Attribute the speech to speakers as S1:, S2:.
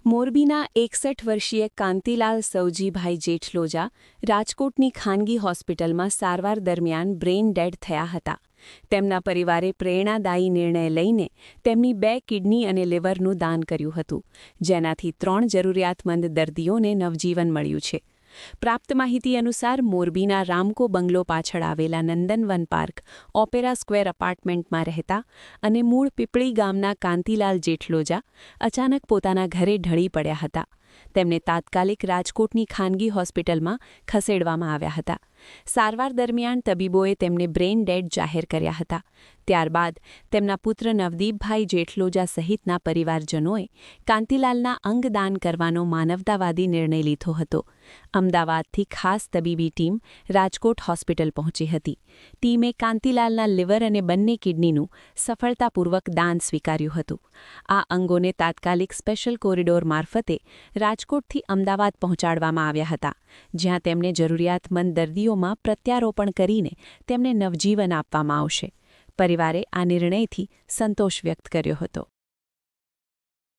S1: મોરબીના 61 વર્ષીય કાંતિલાલ સવજીભાઈ જેઠલોજા રાજકોટની ખાનગી હોસ્પિટલમાં સારવાર દરમિયાન બ્રેઇન ડેડ થયા હતા. તેમના પરિવારે પ્રેરણાદાયી નિર્ણય લઈને તેમની 2 કિડની અને લિવરનું દાન કર્યું હતું, જેનાથી 3 જરૂરિયાતમંદ દર્દીઓને નવજીવન મળ્યું છે. પ્રાપ્ત માહિતી અનુસાર મોરબીના રામકો બંગલો પાછળ આવેલા નંદનવન પાર્ક ઓપેરા સ્ક્વેર એપાર્ટમેન્ટમાં રહેતા અને મૂળ પીપળી ગામના કાંતિલાલ જેઠલોજા અચાનક પોતાના ઘરે ઢળી પડ્યા હતા. તેમને તાત્કાલિક રાજકોટની ખાનગી હોસ્પિટલમાં ખસેડવામાં આવ્યા હતા. સારવાર દરમિયાન તબીબોએ તેમને બ્રેઇન ડેડ જાહેર કર્યા હતા. ત્યારબાદ તેમના પુત્ર નવદીપભાઈ જેઠલોજા સહિતના પરિવારજનોએ કાંતિલાલના અંગદાન કરવાનો માનવતાવાદી નિર્ણય લીધો હતો. અમદાવાદથી ખાસ તબીબી ટીમ રાજકોટ હોસ્પિટલ પહોંચી હતી. ટીમે કાંતિલાલના લિવર અને બંને કિડનીનું સફળતાપૂર્વક દાન સ્વીકાર્યું હતું. આ અંગોને તાત્કાલિક સ્પેશિયલ કોરિડોર મારફતે રાજકોટથી અમદાવાદ પહોંચાડવામાં આવ્યા હતા, જ્યાં તેમને જરૂરિયાતમંદ દર્દીઓમાં પ્રત્યારોપણ કરીને તેમને નવજીવન આપવામાં આવશે. પરિવારે આ નિર્ણયથી સંતોષ વ્યક્ત કર્યો હતો.